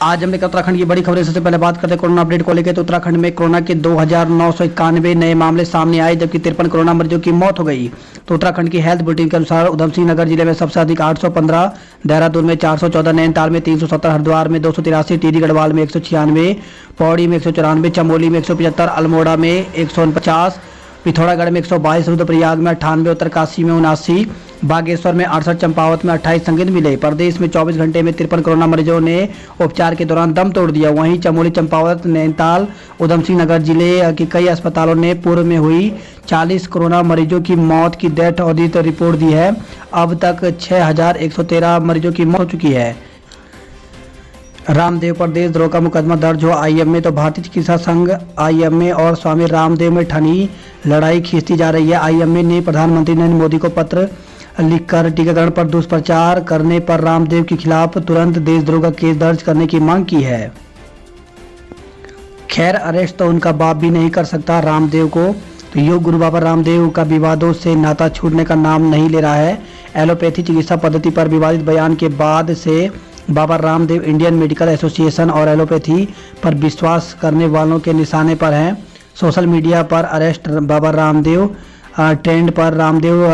आज हम उत्तराखंड की बड़ी खबरें। सबसे पहले बात करते हैं कोरोना अपडेट को लेकर। तो उत्तराखंड में कोरोना के 2991 नए मामले सामने आए, जबकि 53 कोरोना मरीजों की मौत हो गई। तो उत्तराखंड की हेल्थ बुलेटिन के अनुसार उधम सिंह नगर जिले में सबसे अधिक 815, देहरादून में 414, नैनीताल में 370, हरिद्वार में 283, टिहरी गढ़वाल में 196, पौड़ी में 194, चमोली में 175, अल्मोड़ा में 149, पिथौरागढ़ में 122, रुद्रप्रयाग में 98, उत्तरकाशी में 79, बागेश्वर में 68, चंपावत में 28 संदिग्ध मिले। प्रदेश में 24 घंटे में 53 कोरोना मरीजों ने उपचार के दौरान दम तोड़ दिया। वहीं चमोली, चंपावत, नैनीताल, उधम सिंह नगर जिले के कई अस्पतालों ने पूर्व में हुई 40 कोरोना मरीजों की मौत की डेथ ऑडिट रिपोर्ट दी है। अब तक 6113 मरीजों की मौत हो चुकी है। रामदेव पर देशद्रोह का मुकदमा दर्ज हुआ आईएमए में। तो भारतीय चिकित्सा संघ आईएमए और स्वामी रामदेव में ठनी लड़ाई खींचती जा रही है। आईएमए ने प्रधानमंत्री नरेंद्र मोदी को पत्र लिखकर टीकाकरण पर दुष्प्रचार करने पर रामदेव के खिलाफ तुरंत देशद्रोह का केस दर्ज करने की मांग की है। खैर, अरेस्ट तो उनका बाप भी नहीं कर सकता रामदेव को। तो योग गुरु बाबा रामदेव का विवादों से नाता छूटने का नाम नहीं ले रहा है। एलोपैथी चिकित्सा पद्धति पर विवादित बयान के बाद से Baba Ramdev Indian medical association और एलोपैथी पर विश्वास करने वालों के निशाने पर हैं। सोशल मीडिया पर अरेस्ट बाबा रामदेव ट्रेंड पर रामदेव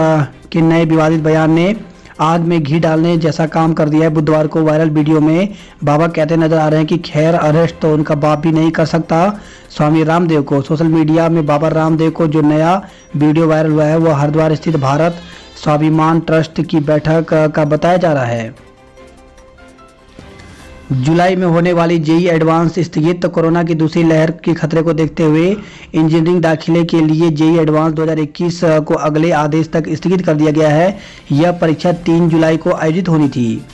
के नए विवादित बयान ने आग में घी डालने जैसा काम कर दिया है। बुधवार को वायरल वीडियो में बाबा कहते नजर आ रहे हैं कि खैर, अरेस्ट तो उनका बाप भी नहीं कर सकता स्वामी रामदेव को। सोशल मीडिया में बाबा रामदेव को जो नया वीडियो वायरल हुआ है वो हरिद्वार स्थित भारत स्वाभिमान ट्रस्ट की बैठक का बताया जा रहा है। जुलाई में होने वाली जेईई एडवांस स्थगित। तो कोरोना की दूसरी लहर के खतरे को देखते हुए इंजीनियरिंग दाखिले के लिए जेईई एडवांस 2021 को अगले आदेश तक स्थगित कर दिया गया है। यह परीक्षा 3 जुलाई को आयोजित होनी थी।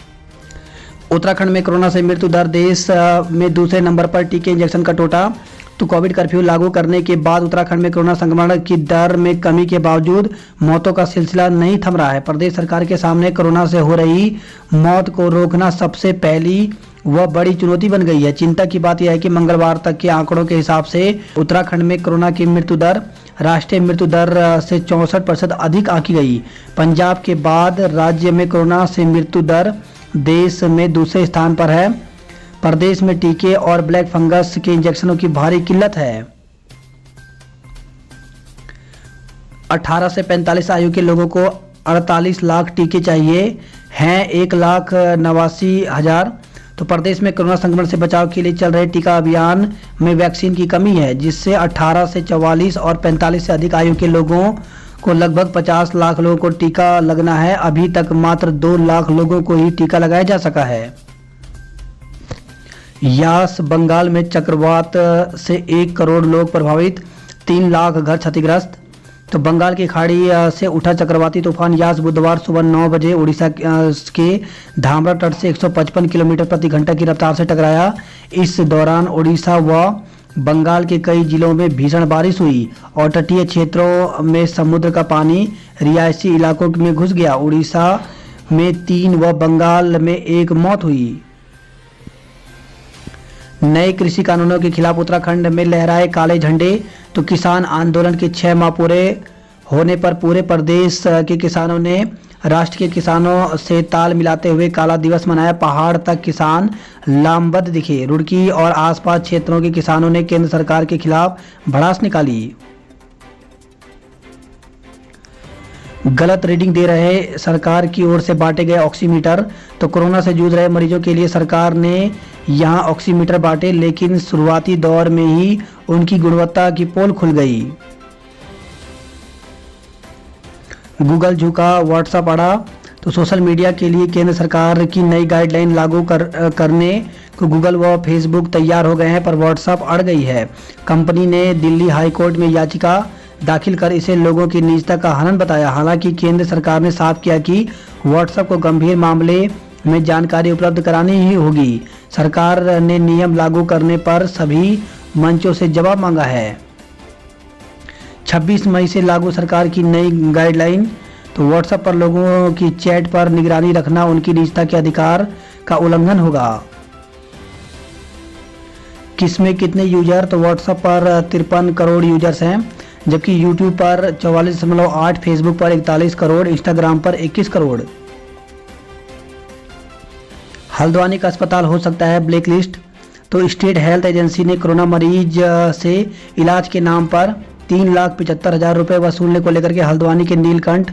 उत्तराखंड में कोरोना से मृत्यु दर देश में दूसरे नंबर पर। टीके इंजेक्शन का टोटा। तो कोविड कर्फ्यू लागू करने के बाद उत्तराखंड में कोरोना संक्रमण की दर में कमी के बावजूद मौतों का सिलसिला नहीं थम रहा है। प्रदेश सरकार के सामने कोरोना से हो रही मौत को रोकना सबसे पहली वह बड़ी चुनौती बन गई है। चिंता की बात यह है कि मंगलवार तक के आंकड़ों के हिसाब से उत्तराखंड में कोरोना की मृत्यु दर राष्ट्रीय मृत्यु दर से 64% अधिक आंकी गई। पंजाब के बाद राज्य में कोरोना से मृत्यु दर देश में दूसरे स्थान पर है। प्रदेश में टीके और ब्लैक फंगस के इंजेक्शनों की भारी किल्लत है। 18 से 45 आयु के लोगों को 48 लाख टीके चाहिए हैं, 1,89,000। तो प्रदेश में कोरोना संक्रमण से बचाव के लिए चल रहे टीका अभियान में वैक्सीन की कमी है, जिससे 18 से 44 और 45 से अधिक आयु के लोगों को लगभग 50 लाख लोगों को टीका लगना है। अभी तक मात्र 2 लाख लोगों को ही टीका लगाया जा सका है। यास बंगाल में चक्रवात से 1 करोड़ लोग प्रभावित, 3 लाख घर क्षतिग्रस्त। तो बंगाल की खाड़ी से उठा चक्रवाती तूफान यास बुधवार सुबह 9 बजे उड़ीसा के धामरा तट से 155 किलोमीटर प्रति घंटा की रफ्तार से टकराया। इस दौरान उड़ीसा व बंगाल के कई जिलों में भीषण बारिश हुई और तटीय क्षेत्रों में समुद्र का पानी रिहायशी इलाकों में घुस गया। उड़ीसा में 3 व बंगाल में 1 मौत हुई। नए कृषि कानूनों के खिलाफ उत्तराखंड में लहराए काले झंडे। तो किसान आंदोलन के 6 माह पूरे होने पर पूरे प्रदेश के किसानों ने राष्ट्र के किसानों से ताल मिलाते हुए काला दिवस मनाया। पहाड़ तक किसान लामबंद दिखे। रुड़की और आसपास क्षेत्रों के किसानों ने केंद्र सरकार के खिलाफ भड़ास निकाली। गलत रीडिंग दे रहे सरकार की ओर से बांटे गए ऑक्सीमीटर। तो कोरोना से जूझ रहे मरीजों के लिए सरकार ने यहां ऑक्सीमीटर बांटे, लेकिन शुरुआती दौर में ही उनकी गुणवत्ता की पोल खुल गई। गूगल झुका, व्हाट्सएप अड़ा। तो सोशल मीडिया के लिए केंद्र सरकार की नई गाइडलाइन लागू करने को गूगल व फेसबुक तैयार हो गए हैं, पर व्हाट्सएप अड़ गई है। कंपनी ने दिल्ली हाई कोर्ट में याचिका दाखिल कर इसे लोगों की निजता का हनन बताया। हालांकि केंद्र सरकार ने साफ किया कि व्हाट्सएप को गंभीर मामले में जानकारी उपलब्ध करानी ही होगी। सरकार ने नियम लागू करने पर सभी मंचों से जवाब मांगा है। 26 मई से लागू सरकार की नई गाइडलाइन। तो व्हाट्सएप पर लोगों की चैट पर निगरानी रखना उनकी निजता के अधिकार का उल्लंघन होगा। किसमें कितने यूजर। तो व्हाट्सएप पर 53 करोड़ यूजर्स हैं, जबकि यूट्यूब पर 44.8, फेसबुक पर 41 करोड़, इंस्टाग्राम पर 21 करोड़। हल्द्वानी का अस्पताल हो सकता है ब्लैक लिस्ट। तो स्टेट हेल्थ एजेंसी ने कोरोना मरीज से इलाज के नाम पर 3,75,000 रुपये वसूलने को लेकर के हल्द्वानी के नीलकंठ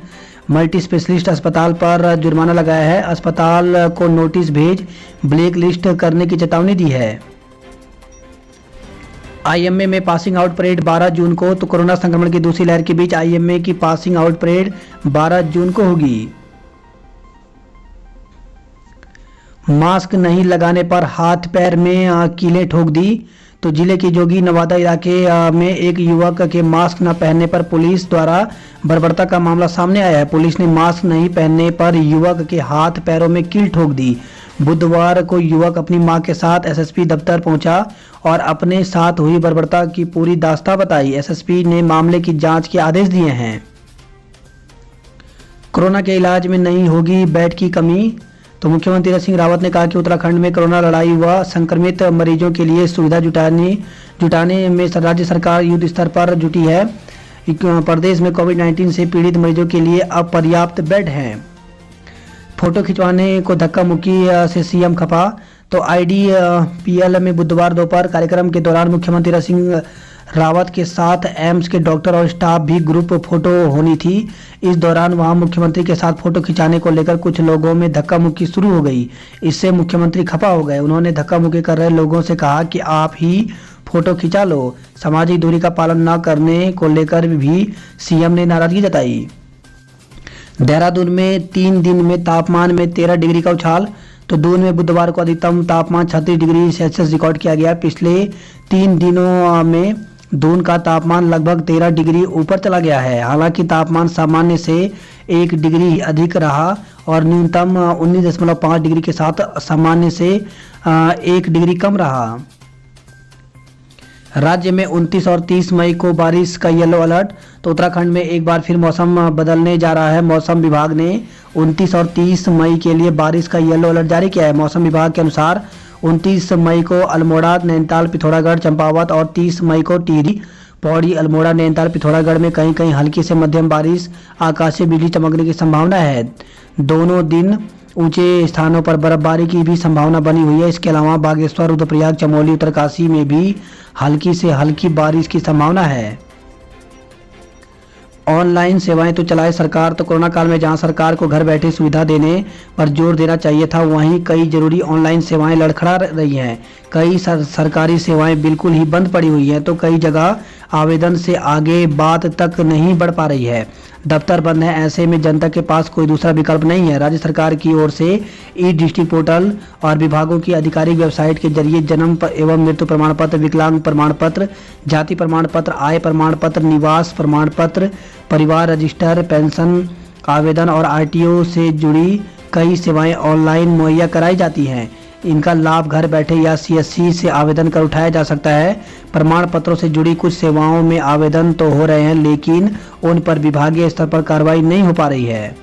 मल्टी स्पेशलिस्ट अस्पताल पर जुर्माना लगाया है। अस्पताल को नोटिस भेज ब्लैक लिस्ट करने की चेतावनी दी है। आईएमए में पासिंग आउट परेड 12 जून को। तो कोरोना संक्रमण की दूसरी लहर के बीच आईएमए की पासिंग आउट परेड 12 जून को होगी। मास्क नहीं लगाने पर हाथ पैर में कीलें ठोक दी। तो जिले के जोगी नवादा इलाके में एक युवक के मास्क न पहनने पर पुलिस द्वारा बर्बरता का मामला सामने आया है। पुलिस ने मास्क नहीं पहनने पर युवक के हाथ पैरों में कील ठोक दी। बुधवार को युवक अपनी मां के साथ एसएसपी दफ्तर पहुंचा और अपने साथ हुई बर्बरता की पूरी दास्तां बताई। एसएसपी ने मामले की जांच के आदेश दिए हैं। कोरोना के इलाज में नहीं होगी बेड की कमी। तो मुख्यमंत्री तीरथ सिंह रावत ने कहा कि उत्तराखंड में कोरोना लड़ाई व संक्रमित मरीजों के लिए सुविधा जुटाने में राज्य सरकार युद्ध स्तर पर जुटी है। प्रदेश में कोविड-19 से पीड़ित मरीजों के लिए अब पर्याप्त बेड हैं। फोटो खिंचवाने को धक्का मुक्की से सीएम खफा। तो आईडीपीएल में बुधवार दोपहर कार्यक्रम के दौरान मुख्यमंत्री तीरथ सिंह रावत के साथ एम्स के डॉक्टर और स्टाफ भी ग्रुप फोटो होनी थी। इस दौरान वहां मुख्यमंत्री के साथ फोटो खिंचाने को लेकर कुछ लोगों में धक्का मुक्की शुरू हो गई। इससे मुख्यमंत्री खफा हो गए। उन्होंने धक्का मुक्की कर रहे लोगों से कहा कि आप ही फोटो खिंचा लो। सामाजिक दूरी का पालन न करने को लेकर भी सीएम ने नाराजगी जताई। देहरादून में 3 दिन में तापमान में 13 डिग्री का उछाल। तो दून में बुधवार को अधिकतम तापमान 36 डिग्री सेल्सियस रिकॉर्ड किया गया। पिछले 3 दिनों में दून का तापमान लगभग 13 डिग्री ऊपर चला गया है। हालांकि तापमान सामान्य से 1 डिग्री अधिक रहा और न्यूनतम 19.5 डिग्री के साथ सामान्य से 1 डिग्री कम रहा। राज्य में 29 और 30 मई को बारिश का येलो अलर्ट। तो उत्तराखंड में एक बार फिर मौसम बदलने जा रहा है। मौसम विभाग ने 29 और 30 मई के लिए बारिश का येलो अलर्ट जारी किया है। मौसम विभाग के अनुसार 29 मई को अल्मोड़ा, नैनीताल, पिथौरागढ़, चंपावत और 30 मई को टिहरी, पौड़ी, अल्मोड़ा, नैनीताल, पिथौरागढ़ में कहीं कहीं हल्की से मध्यम बारिश, आकाशीय बिजली चमकने की संभावना है। दोनों दिन ऊंचे स्थानों पर बर्फबारी की भी संभावना बनी हुई है। इसके अलावा बागेश्वर, रुद्रप्रयाग, चमोली, उत्तरकाशी में भी हल्की से हल्की बारिश की संभावना है। ऑनलाइन सेवाएं तो चलाए सरकार। तो कोरोना काल में जहां सरकार को घर बैठे सुविधा देने पर जोर देना चाहिए था, वहीं कई जरूरी ऑनलाइन सेवाएं लड़खड़ा रही हैं। कई सरकारी सेवाएं बिल्कुल ही बंद पड़ी हुई हैं। तो कई जगह आवेदन से आगे बात तक नहीं बढ़ पा रही है। दफ्तर बंद है। ऐसे में जनता के पास कोई दूसरा विकल्प नहीं है। राज्य सरकार की ओर से ई डिस्ट्रिक्ट पोर्टल और विभागों की आधिकारिक वेबसाइट के जरिए जन्म एवं मृत्यु प्रमाण पत्र, विकलांग प्रमाण पत्र, जाति प्रमाण पत्र, आय प्रमाण पत्र, निवास प्रमाण पत्र, परिवार रजिस्टर, पेंशन आवेदन और आरटीओ से जुड़ी कई सेवाएं ऑनलाइन मुहैया कराई जाती हैं। इनका लाभ घर बैठे या सीएससी से आवेदन कर उठाया जा सकता है। प्रमाण पत्रों से जुड़ी कुछ सेवाओं में आवेदन तो हो रहे हैं, लेकिन उन पर विभागीय स्तर पर कार्रवाई नहीं हो पा रही है।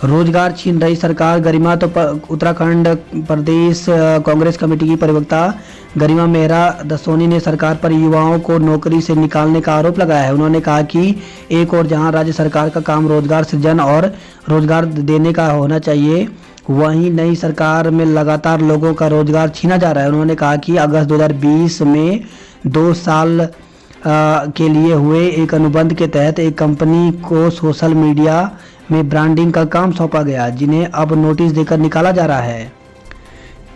रोजगार छीन रही सरकार गरिमा। तो उत्तराखंड प्रदेश कांग्रेस कमेटी की प्रवक्ता गरिमा मेहरा दसोनी ने सरकार पर युवाओं को नौकरी से निकालने का आरोप लगाया है। उन्होंने कहा कि एक और जहां राज्य सरकार का काम रोजगार सृजन और रोजगार देने का होना चाहिए, वहीं नई सरकार में लगातार लोगों का रोजगार छीना जा रहा है। उन्होंने कहा कि अगस्त 2020 में 2 साल के लिए हुए एक अनुबंध के तहत एक कंपनी को सोशल मीडिया में ब्रांडिंग का काम सौंपा गया, जिन्हें अब नोटिस देकर निकाला जा रहा है।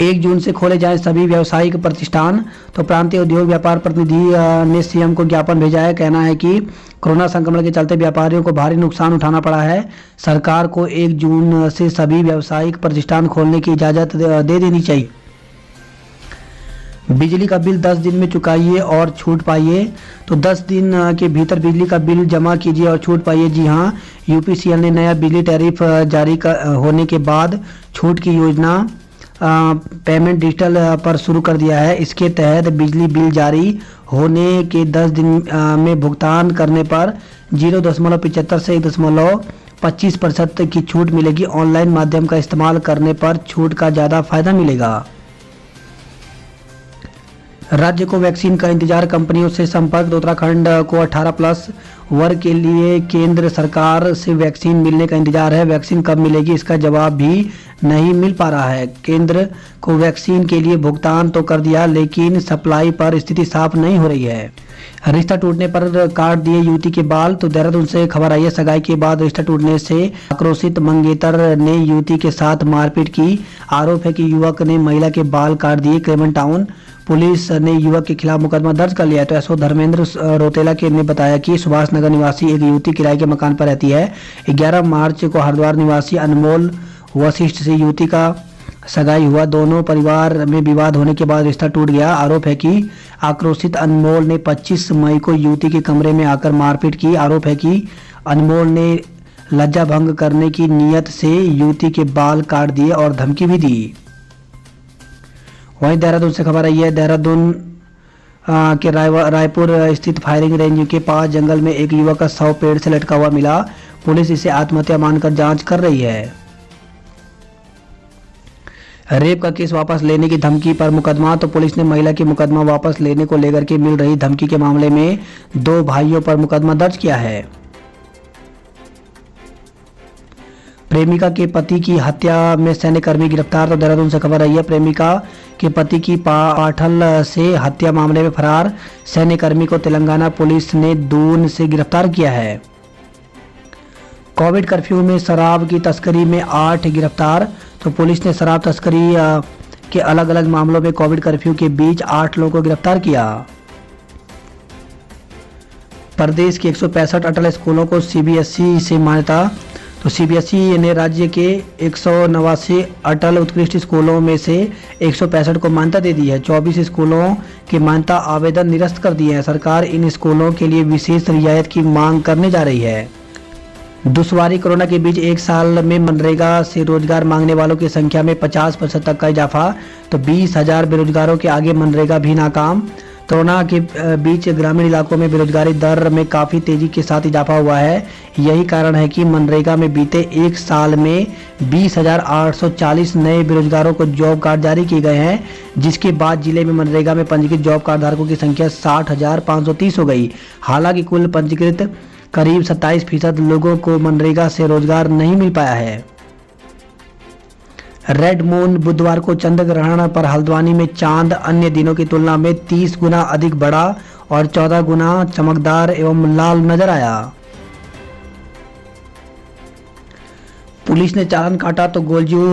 1 जून से खोले जाएं सभी व्यावसायिक प्रतिष्ठान। तो प्रांतीय उद्योग व्यापार प्रतिनिधि ने सीएम को ज्ञापन भेजा है। कहना है कि कोरोना संक्रमण के चलते व्यापारियों को भारी नुकसान उठाना पड़ा है। सरकार को 1 जून से सभी व्यावसायिक प्रतिष्ठान खोलने की इजाजत दे देनी चाहिए। बिजली का बिल 10 दिन में चुकाइए और छूट पाइए। तो 10 दिन के भीतर बिजली का बिल जमा कीजिए और छूट पाइए। जी हां, यूपीसीएल ने नया बिजली टैरिफ जारी होने के बाद छूट की योजना पेमेंट डिजिटल पर शुरू कर दिया है। इसके तहत बिजली बिल जारी होने के 10 दिन में भुगतान करने पर 0.75 से 1.25% की छूट मिलेगी। ऑनलाइन माध्यम का इस्तेमाल करने पर छूट का ज़्यादा फायदा मिलेगा। राज्य को वैक्सीन का इंतजार, कंपनियों से संपर्क। उत्तराखंड को 18+ वर्ग के लिए केंद्र सरकार से वैक्सीन मिलने का इंतजार है। वैक्सीन कब मिलेगी, इसका जवाब भी नहीं मिल पा रहा है। केंद्र को वैक्सीन के लिए भुगतान तो कर दिया, लेकिन सप्लाई पर स्थिति साफ नहीं हो रही है। रिश्ता टूटने पर काट दिए युवती के बाल। तो देहरादून से खबर आई है, सगाई के बाद रिश्ता टूटने से आक्रोशित मंगेतर ने युवती के साथ मारपीट की। आरोप है कि युवक ने महिला के बाल काट दिए। क्रेमन टाउन पुलिस ने युवक के खिलाफ मुकदमा दर्ज कर लिया है। तो एसओ धर्मेंद्र रोतेला के ने बताया कि सुभाष नगर निवासी एक युवती किराए के मकान पर रहती है। 11 मार्च को हरिद्वार निवासी अनमोल वशिष्ठ से युवती का सगाई हुआ। दोनों परिवार में विवाद होने के बाद रिश्ता टूट गया। आरोप है कि आक्रोशित अनमोल ने 25 मई को युवती के कमरे में आकर मारपीट की। आरोप है कि अनमोल ने लज्जा भंग करने की नीयत से युवती के बाल काट दिए और धमकी भी दी। वहीं देहरादून से खबर आई है, देहरादून के रायपुर स्थित फायरिंग रेंज के पास जंगल में एक युवक का शव पेड़ से लटका हुआ मिला। पुलिस इसे आत्महत्या मानकर जांच कर रही है। रेप का केस वापस लेने की धमकी पर मुकदमा। तो पुलिस ने महिला की मुकदमा वापस लेने को लेकर के मिल रही धमकी के मामले में 2 भाइयों पर मुकदमा दर्ज किया है। प्रेमिका के पति की हत्या में सैन्यकर्मी गिरफ्तार। तो देहरादून से खबर आई है, प्रेमिका के पति की पाठल से हत्या मामले में फरार सैन्यकर्मी को तेलंगाना पुलिस ने दून से गिरफ्तार किया है। कोविड कर्फ्यू में शराब की तस्करी में 8 गिरफ्तार। तो पुलिस ने शराब तस्करी के अलग अलग मामलों में कोविड कर्फ्यू के बीच 8 लोगों को गिरफ्तार किया। प्रदेश के 165 अटल स्कूलों को सीबीएसई से मान्यता। तो सीबीएसई ने राज्य के 189 अटल उत्कृष्ट स्कूलों में से 165 को मान्यता दे दी है। 24 स्कूलों के मान्यता आवेदन निरस्त कर दिए हैं। सरकार इन स्कूलों के लिए विशेष रियायत की मांग करने जा रही है। दुश्वारी कोरोना के बीच एक साल में मनरेगा से रोजगार मांगने वालों की संख्या में 50% तक का इजाफा। तो 20,000 बेरोजगारों के आगे मनरेगा भी नाकाम। कोरोना के बीच ग्रामीण इलाकों में बेरोजगारी दर में काफ़ी तेजी के साथ इजाफा हुआ है। यही कारण है कि मनरेगा में बीते एक साल में 20,840 नए बेरोजगारों को जॉब कार्ड जारी किए गए हैं, जिसके बाद जिले में मनरेगा में पंजीकृत जॉब कार्ड धारकों की संख्या 60,530 हो गई। हालांकि कुल पंजीकृत करीब 27% लोगों को मनरेगा से रोजगार नहीं मिल पाया है। रेड मून बुधवार को चंद्र ग्रहण पर हल्द्वानी में चांद अन्य दिनों की तुलना में 30 गुना अधिक बड़ा और 14 गुना चमकदार एवं लाल नजर आया। पुलिस ने चालान काटा तो गोलजू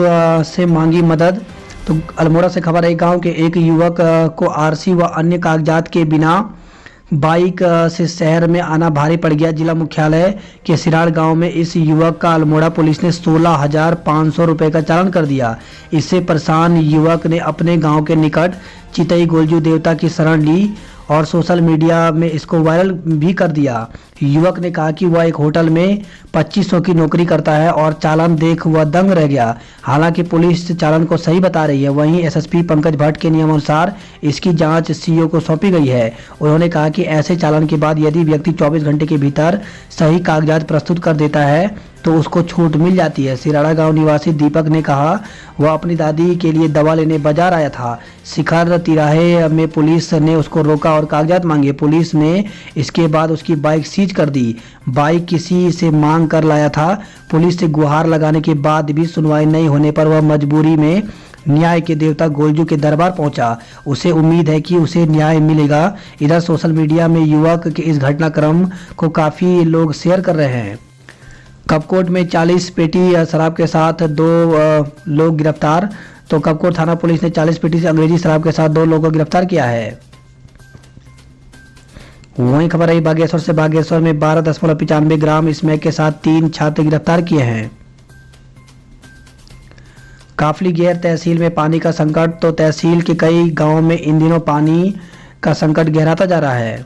से मांगी मदद। तो अल्मोड़ा से खबर है, गांव के एक युवक को आरसी व अन्य कागजात के बिना बाइक से शहर में आना भारी पड़ गया। जिला मुख्यालय के सिराड़ गांव में इस युवक का अल्मोड़ा पुलिस ने 16,500 रुपए का चालान कर दिया। इससे परेशान युवक ने अपने गांव के निकट चितई गोलजू देवता की शरण ली और सोशल मीडिया में इसको वायरल भी कर दिया। युवक ने कहा कि वह एक होटल में 2500 की नौकरी करता है और चालान देख वह दंग रह गया। हालांकि पुलिस चालान को सही बता रही है। वहीं एसएसपी पंकज भट्ट के नियमानुसार इसकी जांच सीओ को सौंपी गई है। उन्होंने कहा कि ऐसे चालान के बाद यदि व्यक्ति 24 घंटे के भीतर सही कागजात प्रस्तुत कर देता है तो उसको छूट मिल जाती है। सिराड़ा गांव निवासी दीपक ने कहा वह अपनी दादी के लिए दवा लेने बाजार आया था। शिखर तिराहे में पुलिस ने उसको रोका और कागजात मांगे। पुलिस ने इसके बाद उसकी बाइक सीज कर दी। बाइक किसी से मांग कर लाया था। पुलिस से गुहार लगाने के बाद भी सुनवाई नहीं होने पर वह मजबूरी में न्याय के देवता गोलजू के दरबार पहुंचा। उसे उम्मीद है कि उसे न्याय मिलेगा। इधर सोशल मीडिया में युवक के इस घटनाक्रम को काफी लोग शेयर कर रहे हैं। कपकोट में 40 पेटी शराब के साथ 2 लोग गिरफ्तार। तो कपकोट थाना पुलिस ने 40 पेटी से अंग्रेजी शराब के साथ 2 लोगों को गिरफ्तार किया है। वहीं खबर आई बागेश्वर से, बागेश्वर में 12.95 ग्राम स्मैक के साथ 3 छात्र गिरफ्तार किए हैं। काफली गैर तहसील में पानी का संकट। तो तहसील के कई गांवों में इन दिनों पानी का संकट गहराता जा रहा है।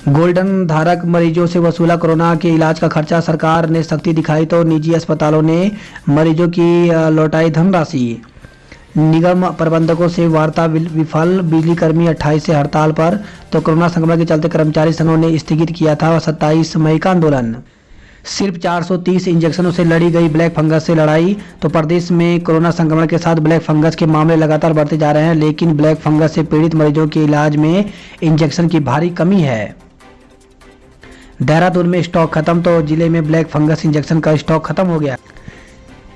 गोल्डन धारक मरीजों से वसूला कोरोना के इलाज का खर्चा। सरकार ने सख्ती दिखाई तो निजी अस्पतालों ने मरीजों की लौटाई धनराशि। निगम प्रबंधकों से वार्ता विफल। बिजली कर्मी 28 से हड़ताल पर। तो कोरोना संक्रमण के चलते कर्मचारी संघों ने स्थगित किया था 27 मई का आंदोलन। सिर्फ 430 इंजेक्शनों से लड़ी गई ब्लैक फंगस से लड़ाई। तो प्रदेश में कोरोना संक्रमण के साथ ब्लैक फंगस के मामले लगातार बढ़ते जा रहे हैं, लेकिन ब्लैक फंगस से पीड़ित मरीजों के इलाज में इंजेक्शन की भारी कमी है। देहरादून में स्टॉक खत्म, तो जिले में ब्लैक फंगस इंजेक्शन का स्टॉक खत्म हो गया।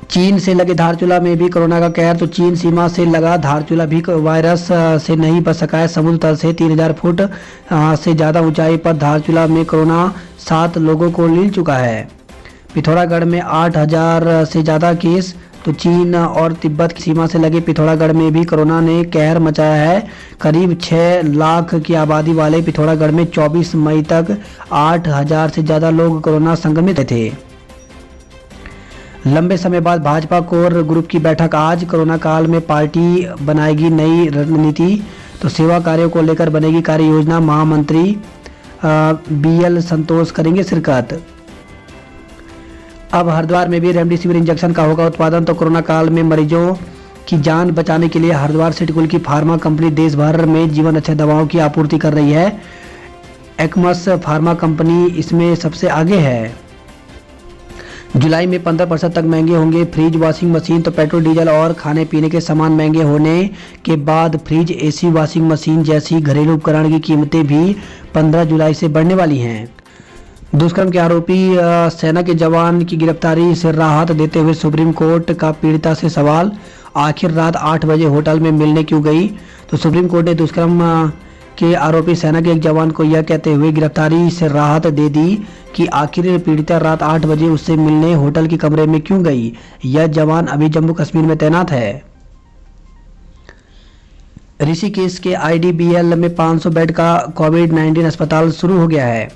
चीन से लगे धारचूला में भी कोरोना का कहर, तो चीन सीमा से लगा धारचूला भी वायरस से नहीं बच सका है। समुद्र तल से 3000 फुट से ज़्यादा ऊंचाई पर धारचूला में कोरोना 7 लोगों को लील चुका है। पिथौरागढ़ में 8000 से ज़्यादा केस। तो चीन और तिब्बत की सीमा से लगे पिथौरागढ़ में भी कोरोना ने कहर मचाया है। करीब 6 लाख की आबादी वाले पिथौरागढ़ में 24 मई तक 8000 से ज़्यादा लोग कोरोना संक्रमित थे। लंबे समय बाद भाजपा कोर ग्रुप की बैठक आज। कोरोना काल में पार्टी बनाएगी नई रणनीति, तो सेवा कार्यों को लेकर बनेगी कार्य योजना। महामंत्री BL संतोष करेंगे शिरकत। अब हरिद्वार में भी रेमडेसिविर इंजेक्शन का होगा उत्पादन। तो कोरोना काल में मरीजों की जान बचाने के लिए हरिद्वार सिटीकुल की फार्मा कंपनी देश भर में जीवन रक्षक दवाओं की आपूर्ति कर रही है। एक्मस फार्मा कंपनी इसमें सबसे आगे है। जुलाई में 15% तक महंगे होंगे फ्रिज, वॉशिंग मशीन। तो पेट्रोल, डीजल और खाने पीने के सामान महंगे होने के बाद फ्रिज, AC, वॉशिंग मशीन जैसी घरेलू उपकरण की कीमतें भी 15 जुलाई से बढ़ने वाली हैं। दुष्कर्म के आरोपी सेना के जवान की गिरफ्तारी से राहत देते हुए सुप्रीम कोर्ट का पीड़िता से सवाल। आखिर रात 8 बजे होटल में मिलने क्यों गई? तो सुप्रीम कोर्ट ने दुष्कर्म के आरोपी सेना के एक जवान को यह कहते हुए गिरफ्तारी से राहत दे दी कि आखिर पीड़िता रात 8 बजे उससे मिलने होटल के कमरे में क्यों गई। यह जवान अभी जम्मू कश्मीर में तैनात है। ऋषिकेश के IDBL में 500 बेड का कोविड-19 अस्पताल शुरू हो गया है।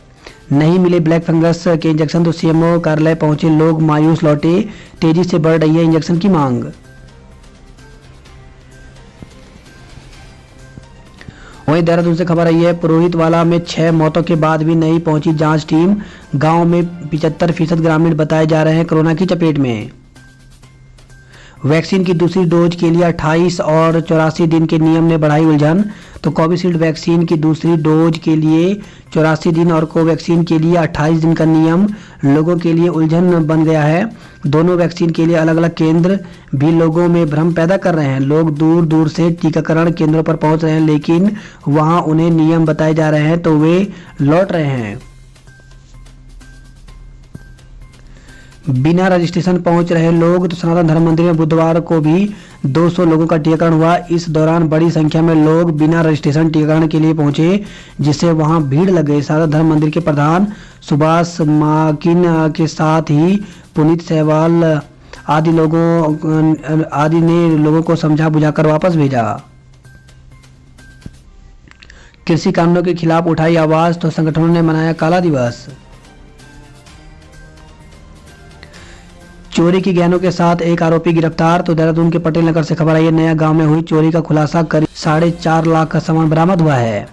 नहीं मिले ब्लैक फंगस के इंजेक्शन, तो CMO कार्यालय पहुंचे लोग मायूस लौटे। तेजी से बढ़ रही है इंजेक्शन की मांग। वहीं देहरादून से खबर आई है, पुरोहितवाला में 6 मौतों के बाद भी नहीं पहुंची जांच टीम। गांव में 75% ग्रामीण बताए जा रहे हैं कोरोना की चपेट में। वैक्सीन की दूसरी डोज के लिए 28 और 84 दिन के नियम ने बढ़ाई उलझन। तो कोविशील्ड वैक्सीन की दूसरी डोज के लिए 84 दिन और कोवैक्सीन के लिए 28 दिन का नियम लोगों के लिए उलझन बन गया है। दोनों वैक्सीन के लिए अलग अलग केंद्र भी लोगों में भ्रम पैदा कर रहे हैं। लोग दूर दूर से टीकाकरण केंद्रों पर पहुंच रहे हैं, लेकिन वहां उन्हें नियम बताए जा रहे हैं तो वे लौट रहे हैं। बिना रजिस्ट्रेशन पहुंच रहे लोग। तो सनातन धर्म मंदिर में बुधवार को भी 200 लोगों का टीकाकरण हुआ। इस दौरान बड़ी संख्या में लोग बिना रजिस्ट्रेशन टीकाकरण के लिए पहुंचे, जिससे वहां भीड़ लग गई। सनातन धर्म मंदिर के प्रधान सुभाष माकिन के साथ ही पुनीत सहवाल आदि ने लोगों को समझा बुझाकर वापस भेजा। कृषि कानूनों के खिलाफ उठाई आवाज, तो संगठनों ने मनाया काला दिवस। चोरी की गहनों के साथ एक आरोपी गिरफ्तार। तो देहरादून के पटेल नगर से खबर आई है, नया गांव में हुई चोरी का खुलासा, करीब 4.5 लाख का सामान बरामद हुआ है।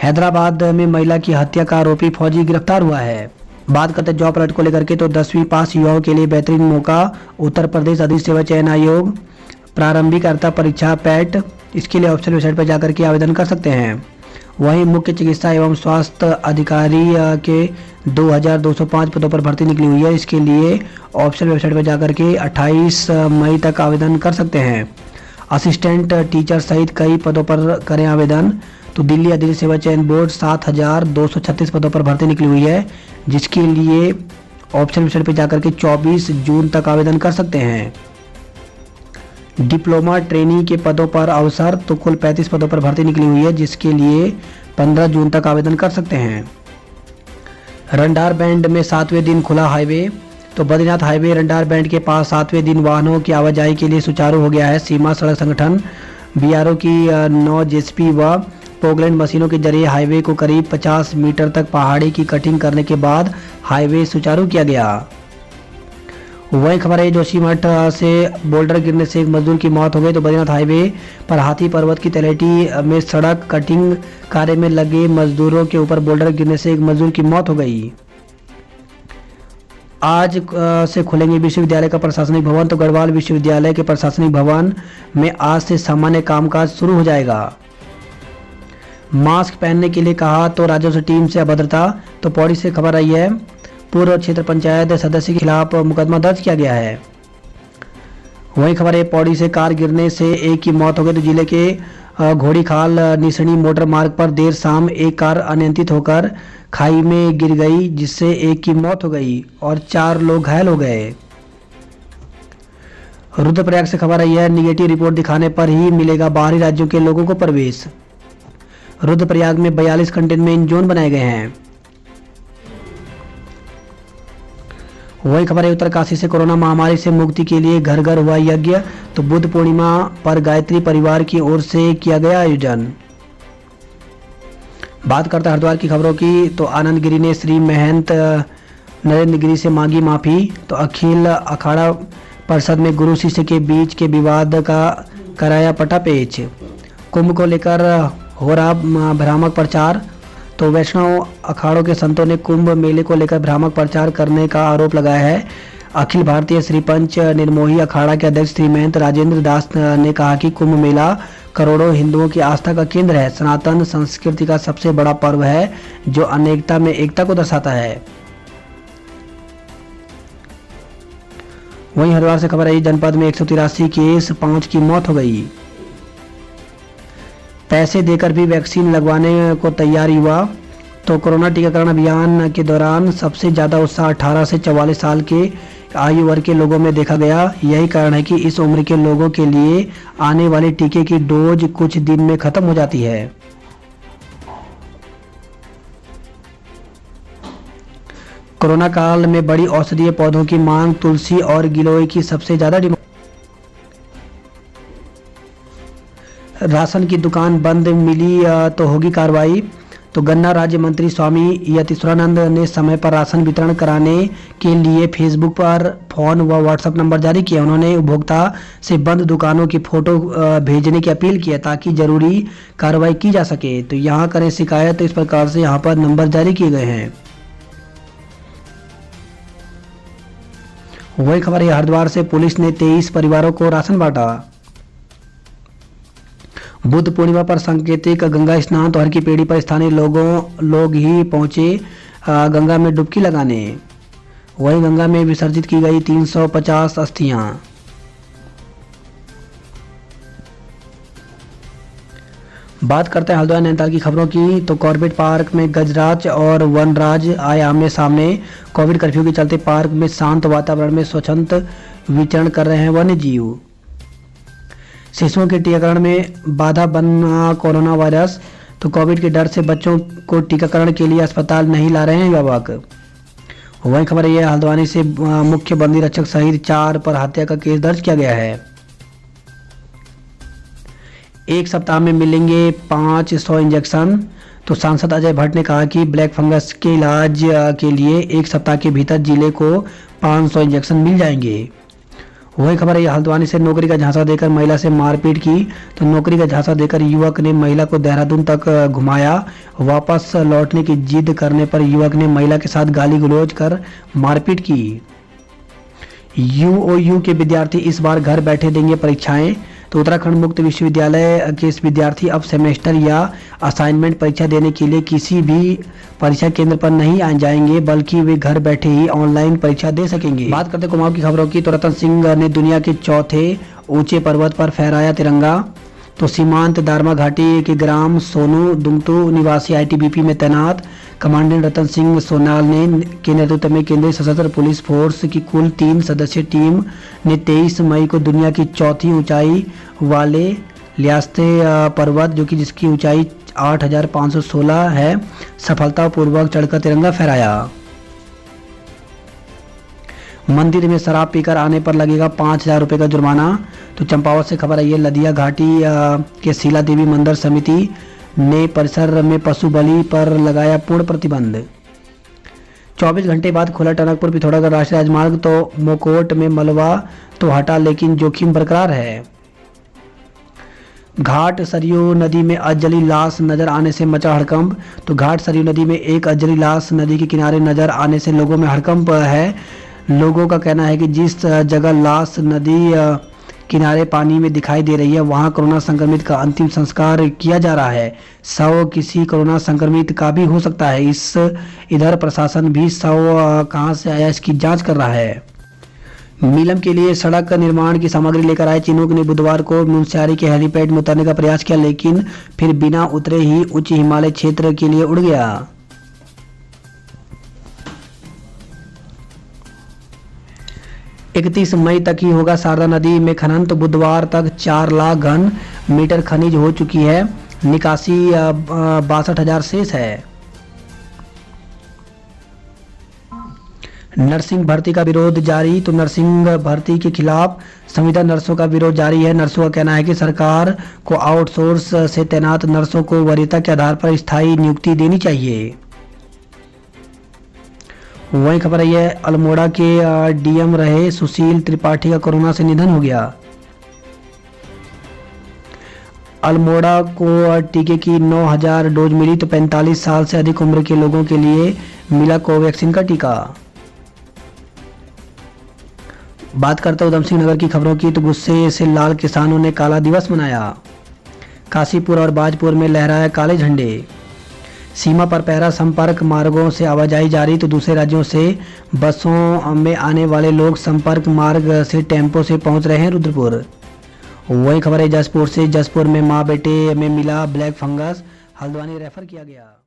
हैदराबाद में महिला की हत्या का आरोपी फौजी गिरफ्तार हुआ है। बात करते जॉब अलर्ट को लेकर के, तो 10वीं पास युवाओं के लिए बेहतरीन मौका। उत्तर प्रदेश अधिक सेवा चयन आयोग प्रारंभिक अर्हता परीक्षा पैट, इसके लिए ऑफिशियल वेबसाइट पर जाकर के आवेदन कर सकते हैं। वहीं मुख्य चिकित्सा एवं स्वास्थ्य अधिकारी के 2205 पदों पर भर्ती निकली हुई है। इसके लिए ऑफिशियल वेबसाइट पर जाकर के 28 मई तक आवेदन कर सकते हैं। असिस्टेंट टीचर सहित कई पदों पर करें आवेदन। तो दिल्ली अधिक सेवा चयन बोर्ड 7236 पदों पर भर्ती निकली हुई है, जिसके लिए ऑफिशियल वेबसाइट पर जाकर के 24 जून तक आवेदन कर सकते हैं। डिप्लोमा ट्रेनी के पदों पर अवसर, तो कुल 35 पदों पर भर्ती निकली हुई है, जिसके लिए 15 जून तक आवेदन कर सकते हैं। रंडार बैंड में 7वें दिन खुला हाईवे। तो बद्रीनाथ हाईवे रंडार बैंड के पास 7वें दिन वाहनों की आवाजाही के लिए सुचारू हो गया है। सीमा सड़क संगठन BRO की 9 JCB व पोगलैंड मशीनों के जरिए हाईवे को करीब 50 मीटर तक पहाड़ी की कटिंग करने के बाद हाईवे सुचारू किया गया। वही खबर है, जोशीमठ से बोल्डर गिरने से एक मजदूर की मौत हो गई। तो बद्रीनाथ हाईवे पर हाथी पर्वत की तलहटी में सड़क कटिंग कार्य में लगे मजदूरों के ऊपर बोल्डर गिरने से एक मजदूर की मौत हो गई। आज से खुलेंगे विश्वविद्यालय का प्रशासनिक भवन। तो गढ़वाल विश्वविद्यालय के प्रशासनिक भवन में आज से सामान्य कामकाज शुरू हो जाएगा। मास्क पहनने के लिए कहा, तो राजस्व टीम से अभद्रता। तो पौड़ी से खबर आई है, पूर्व क्षेत्र पंचायत सदस्य के खिलाफ मुकदमा दर्ज किया गया है। वहीं खबर है, पौड़ी से कार गिरने से एक की मौत हो गई। तो जिले के घोड़ीखाल निसणी मोटर मार्ग पर देर शाम एक कार अनियंत्रित होकर खाई में गिर गई, जिससे एक की मौत हो गई और 4 लोग घायल हो गए। रुद्रप्रयाग से खबर आई है, निगेटिव रिपोर्ट दिखाने पर ही मिलेगा बाहरी राज्यों के लोगों को प्रवेश। रुद्रप्रयाग में 42 कंटेनमेंट जोन बनाए गए हैं। वही खबर है, उत्तरकाशी से कोरोना महामारी से मुक्ति के लिए घर घर हुआ यज्ञ। तो बुद्ध पूर्णिमा पर गायत्री परिवार की ओर से किया गया आयोजन। बात करते हैं हरिद्वार की खबरों की। तो आनंद गिरी ने श्री महंत नरेंद्र गिरी से मांगी माफी। तो अखिल अखाड़ा परिषद में गुरु शिष्य के बीच के विवाद का कराया पटापेच। कुंभ को लेकर हो रहा भ्रामक प्रचार। तो वैष्णव अखाड़ों के संतों ने कुंभ मेले को लेकर भ्रामक प्रचार करने का आरोप लगाया है। अखिल भारतीय श्री पंच निर्मोही अखाड़ा के अध्यक्ष श्री महंत राजेंद्र दास ने कहा कि कुंभ मेला करोड़ों हिंदुओं की आस्था का केंद्र है, सनातन संस्कृति का सबसे बड़ा पर्व है जो अनेकता में एकता को दर्शाता है। वहीं हरिद्वार से खबर आई, जनपद में 183 केस, 5 की मौत हो गई। पैसे देकर भी वैक्सीन लगवाने को तैयार युवा। तो कोरोना टीकाकरण अभियान के दौरान सबसे ज्यादा उत्साह 18 से 44 साल के आयु वर्ग के लोगों में देखा गया। यही कारण है कि इस उम्र के लोगों के लिए आने वाले टीके की डोज कुछ दिन में खत्म हो जाती है। कोरोना काल में बड़ी औषधीय पौधों की मांग, तुलसी और गिलोय की सबसे ज्यादा डिमांड। राशन की दुकान बंद मिली तो होगी कार्रवाई। तो गन्ना राज्य मंत्री स्वामी यतीश्वरानंद ने समय पर राशन वितरण कराने के लिए फेसबुक पर फोन व व्हाट्सएप नंबर जारी किया। उन्होंने उपभोक्ता से बंद दुकानों की फोटो भेजने की अपील की है ताकि जरूरी कार्रवाई की जा सके। तो यहाँ करें शिकायत। तो इस प्रकार से यहाँ पर नंबर जारी किए गए हैं। वही खबर है, हरिद्वार से पुलिस ने 23 परिवारों को राशन बांटा। बुद्ध पूर्णिमा पर सांकेतिक गंगा स्नान। तो हर की पेड़ी पर स्थानीय लोग ही पहुंचे गंगा में डुबकी लगाने। वहीं गंगा में विसर्जित की गई 350 अस्थियां। बात करते हैं हल्द्वानी नैनीताल की खबरों की। तो कॉर्बेट पार्क में गजराज और वनराज आए आमने सामने। कोविड कर्फ्यू के चलते पार्क में शांत वातावरण में स्वच्छंद विचरण कर रहे हैं वन्य जीव। शिशुओं के टीकाकरण में बाधा बना कोरोना वायरस। तो कोविड के डर से बच्चों को टीकाकरण के लिए अस्पताल नहीं ला रहे हैं अभिभावक। वही खबर यह, हल्द्वानी से मुख्य बंदी रक्षक सहित 4 पर हत्या का केस दर्ज किया गया है। एक सप्ताह में मिलेंगे 500 इंजेक्शन। तो सांसद अजय भट्ट ने कहा कि ब्लैक फंगस के इलाज के लिए 1 सप्ताह के भीतर जिले को 500 इंजेक्शन मिल जाएंगे। वही खबर है, हल्द्वानी से नौकरी का झांसा देकर महिला से मारपीट की। तो नौकरी का झांसा देकर युवक ने महिला को देहरादून तक घुमाया। वापस लौटने की जिद करने पर युवक ने महिला के साथ गाली गलौज कर मारपीट की। यूओयू के विद्यार्थी इस बार घर बैठे देंगे परीक्षाएं। तो उत्तराखंड मुक्त विश्वविद्यालय के इस विद्यार्थी अब सेमेस्टर या असाइनमेंट परीक्षा देने के लिए किसी भी परीक्षा केंद्र पर नहीं आ जाएंगे, बल्कि वे घर बैठे ही ऑनलाइन परीक्षा दे सकेंगे। बात करते कुमाऊं की खबरों की। तो रतन सिंह ने दुनिया के 4थे ऊंचे पर्वत पर फहराया तिरंगा। तो सीमांत दारमा घाटी के ग्राम सोनू दुंगतू निवासी आईटीबीपी में तैनात कमांडेंट रतन सिंह सोनाल के नेतृत्व में केंद्रीय सशस्त्र पुलिस फोर्स की कुल 3 सदस्यीय टीम ने 23 मई को दुनिया की 4थी ऊंचाई वाले ल्यास्ते पर्वत, जो कि जिसकी ऊंचाई 8516 है, सफलतापूर्वक चढ़कर तिरंगा फहराया। मंदिर में शराब पीकर आने पर लगेगा 5000 रुपये का जुर्माना। तो चंपावत से खबर आई है, लदिया घाटी के शीला देवी मंदिर समिति ने परिसर में पशु बलि पर लगाया पूर्ण प्रतिबंध। 24 घंटे बाद खुला टनकपुर पिथौरागढ़ राष्ट्रीय राजमार्ग। तो मोकोट में मलबा तो हटा, लेकिन जोखिम बरकरार है। घाट सरयू नदी में अजली लाश नजर आने से मचा हड़कंप। तो घाट सरयू नदी में एक अजली लाश नदी के किनारे नजर आने से लोगों में हड़कंप है। लोगों का कहना है कि जिस जगह लाश नदी किनारे पानी में दिखाई दे रही है। वहां कोरोना संक्रमित का अंतिम संस्कार किया जा रहा है। शव किसी कोरोना संक्रमित का भी हो सकता है। इधर प्रशासन भी शव कहां से आया इसकी जांच कर रहा है। नीलम के लिए सड़क निर्माण की सामग्री लेकर आए चिनूक ने बुधवार को मुनस्यारी के हेलीपैड में उतरने का प्रयास किया, लेकिन फिर बिना उतरे ही उच्च हिमालय क्षेत्र के लिए उड़ गया। 31 मई तक ही होगा शारदा नदी में खनन, तो बुधवार तक 4 लाख घन मीटर खनिज हो चुकी है। निकासी 62,000 शेष है। नर्सिंग भर्ती का विरोध जारी, तो नर्सिंग भर्ती के खिलाफ संविदा नर्सों का विरोध जारी है। नर्सों का कहना है कि सरकार को आउटसोर्स से तैनात नर्सों को वरीयता के आधार पर स्थायी नियुक्ति देनी चाहिए। वही खबर है अल्मोड़ा के डीएम रहे सुशील त्रिपाठी का कोरोना से निधन हो गया। अल्मोड़ा को टीके की 9,000 डोज मिली, तो 45 साल से अधिक उम्र के लोगों के लिए मिला कोवैक्सीन का टीका। बात करते उधम सिंह नगर की खबरों की, तो गुस्से से लाल किसानों ने काला दिवस मनाया। काशीपुर और बाजपुर में लहराया काले झंडे। सीमा पर पहरा, संपर्क मार्गों से आवाजाही जारी, तो दूसरे राज्यों से बसों में आने वाले लोग संपर्क मार्ग से टेम्पो से पहुंच रहे हैं रुद्रपुर। वही खबर है जसपुर से, जसपुर में मां बेटे में मिला ब्लैक फंगस, हल्द्वानी रेफर किया गया।